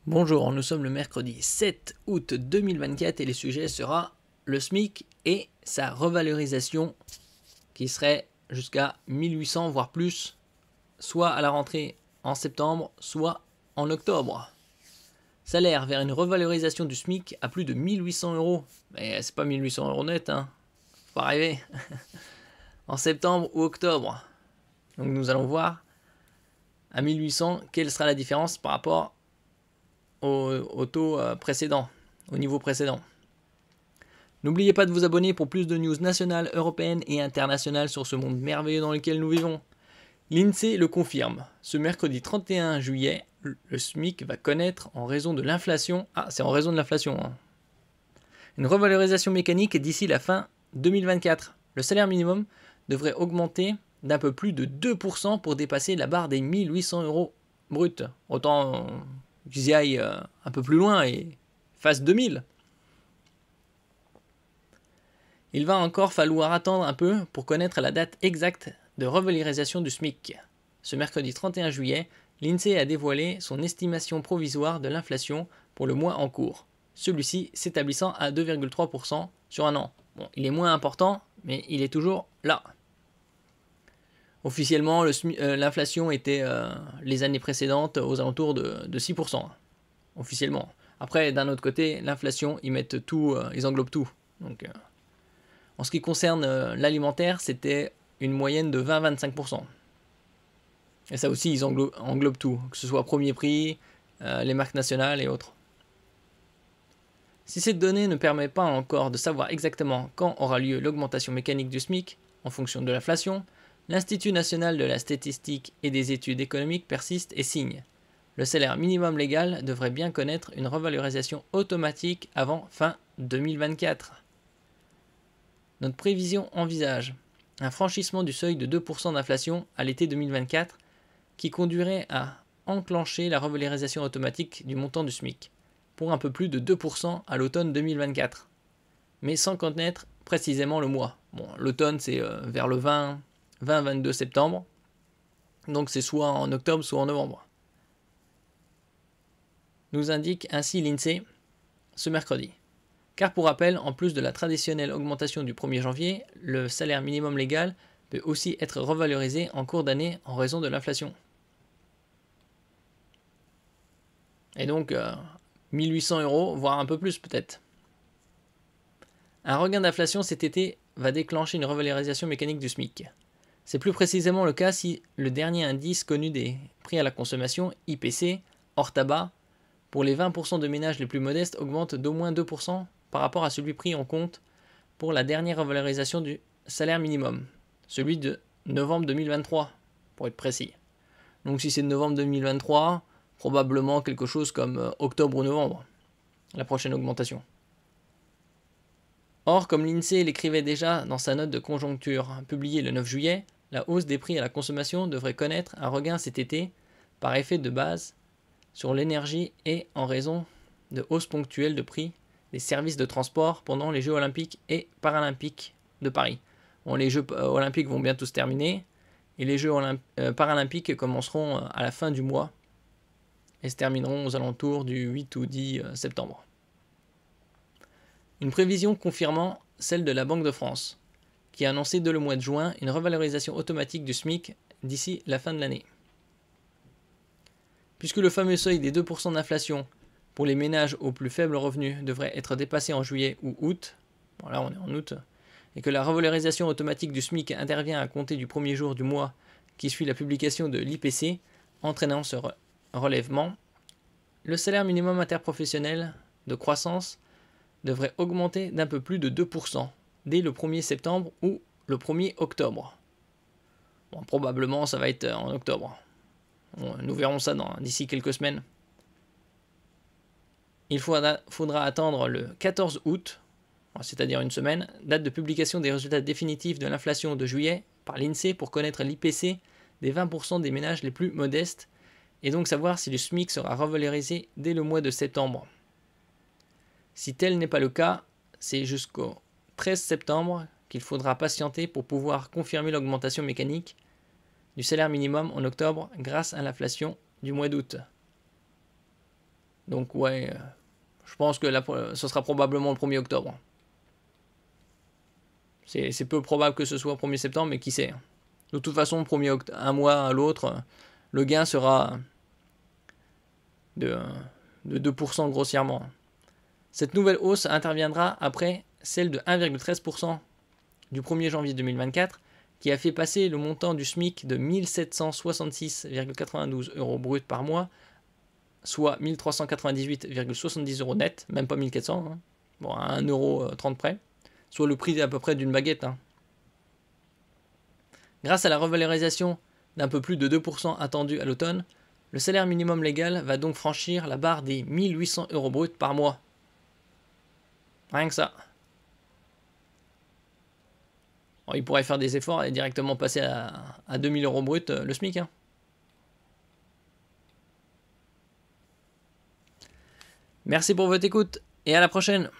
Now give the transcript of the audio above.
Bonjour, nous sommes le mercredi 7 août 2024 et le sujet sera le SMIC et sa revalorisation qui serait jusqu'à 1800 voire plus, soit à la rentrée en septembre, soit en octobre. Salaire vers une revalorisation du SMIC à plus de 1800 euros. Mais c'est pas 1800 euros net, hein. Faut pas rêver. En septembre ou octobre. Donc nous allons voir à 1800 quelle sera la différence par rapport au taux précédent, au niveau précédent. N'oubliez pas de vous abonner pour plus de news nationales, européennes et internationales sur ce monde merveilleux dans lequel nous vivons. L'INSEE le confirme. Ce mercredi 31 juillet, le SMIC va connaître en raison de l'inflation. Ah, c'est en raison de l'inflation. Hein. Une revalorisation mécanique d'ici la fin 2024. Le salaire minimum devrait augmenter d'un peu plus de 2% pour dépasser la barre des 1800 euros bruts. Autant qu'ils y aillent un peu plus loin et fassent 2000. Il va encore falloir attendre un peu pour connaître la date exacte de revalorisation du SMIC. Ce mercredi 31 juillet, l'INSEE a dévoilé son estimation provisoire de l'inflation pour le mois en cours, celui-ci s'établissant à 2,3% sur un an. Bon, il est moins important, mais il est toujours là. Officiellement, l'inflation était les années précédentes aux alentours de 6%. Officiellement. Après, d'un autre côté, l'inflation, ils mettent tout, ils englobent tout. Donc, en ce qui concerne l'alimentaire, c'était une moyenne de 20-25%. Et ça aussi, ils englobent tout, que ce soit premier prix, les marques nationales et autres. Si cette donnée ne permet pas encore de savoir exactement quand aura lieu l'augmentation mécanique du SMIC, en fonction de l'inflation, l'Institut national de la statistique et des études économiques persiste et signe. Le salaire minimum légal devrait bien connaître une revalorisation automatique avant fin 2024. Notre prévision envisage un franchissement du seuil de 2% d'inflation à l'été 2024 qui conduirait à enclencher la revalorisation automatique du montant du SMIC pour un peu plus de 2% à l'automne 2024, mais sans connaître précisément le mois. Bon, l'automne c'est vers le 20-22 septembre, donc c'est soit en octobre soit en novembre. Nous indique ainsi l'INSEE ce mercredi. Car pour rappel, en plus de la traditionnelle augmentation du 1er janvier, le salaire minimum légal peut aussi être revalorisé en cours d'année en raison de l'inflation. Et donc, 1800 euros, voire un peu plus peut-être. Un regain d'inflation cet été va déclencher une revalorisation mécanique du SMIC. C'est plus précisément le cas si le dernier indice connu des prix à la consommation, IPC, hors tabac, pour les 20% de ménages les plus modestes augmente d'au moins 2% par rapport à celui pris en compte pour la dernière revalorisation du salaire minimum, celui de novembre 2023, pour être précis. Donc si c'est de novembre 2023, probablement quelque chose comme octobre ou novembre, la prochaine augmentation. Or, comme l'INSEE l'écrivait déjà dans sa note de conjoncture publiée le 9 juillet, la hausse des prix à la consommation devrait connaître un regain cet été par effet de base sur l'énergie et en raison de hausses ponctuelles de prix des services de transport pendant les Jeux olympiques et paralympiques de Paris. Bon, les Jeux olympiques vont bientôt se terminer et les Jeux paralympiques commenceront à la fin du mois et se termineront aux alentours du 8 ou 10 septembre. Une prévision confirmant celle de la Banque de France, qui a annoncé dès le mois de juin une revalorisation automatique du SMIC d'ici la fin de l'année. Puisque le fameux seuil des 2% d'inflation pour les ménages aux plus faibles revenus devrait être dépassé en juillet ou août, bon là on est en août, et que la revalorisation automatique du SMIC intervient à compter du premier jour du mois qui suit la publication de l'IPC, entraînant ce relèvement, le salaire minimum interprofessionnel de croissance devrait augmenter d'un peu plus de 2% dès le 1er septembre ou le 1er octobre. Bon, probablement ça va être en octobre. Nous verrons ça d'ici quelques semaines. Il faudra attendre le 14 août, c'est-à-dire une semaine, date de publication des résultats définitifs de l'inflation de juillet par l'INSEE pour connaître l'IPC des 20% des ménages les plus modestes et donc savoir si le SMIC sera revalorisé dès le mois de septembre. Si tel n'est pas le cas, c'est jusqu'au 13 septembre qu'il faudra patienter pour pouvoir confirmer l'augmentation mécanique du salaire minimum en octobre grâce à l'inflation du mois d'août. Donc ouais, je pense que ce sera probablement le 1er octobre. C'est peu probable que ce soit le 1er septembre, mais qui sait. De toute façon, un mois à l'autre, le gain sera de 2% grossièrement. Cette nouvelle hausse interviendra après celle de 1,13% du 1er janvier 2024, qui a fait passer le montant du SMIC de 1766,92 euros brut par mois, soit 1398,70 euros net, même pas 1400, hein. Bon, à 1,30 € près, soit le prix à peu près d'une baguette. Hein. Grâce à la revalorisation d'un peu plus de 2% attendue à l'automne, le salaire minimum légal va donc franchir la barre des 1800 euros bruts par mois. Rien que ça. Bon, il pourrait faire des efforts et directement passer à 2000 euros brut le SMIC. Hein. Merci pour votre écoute et à la prochaine.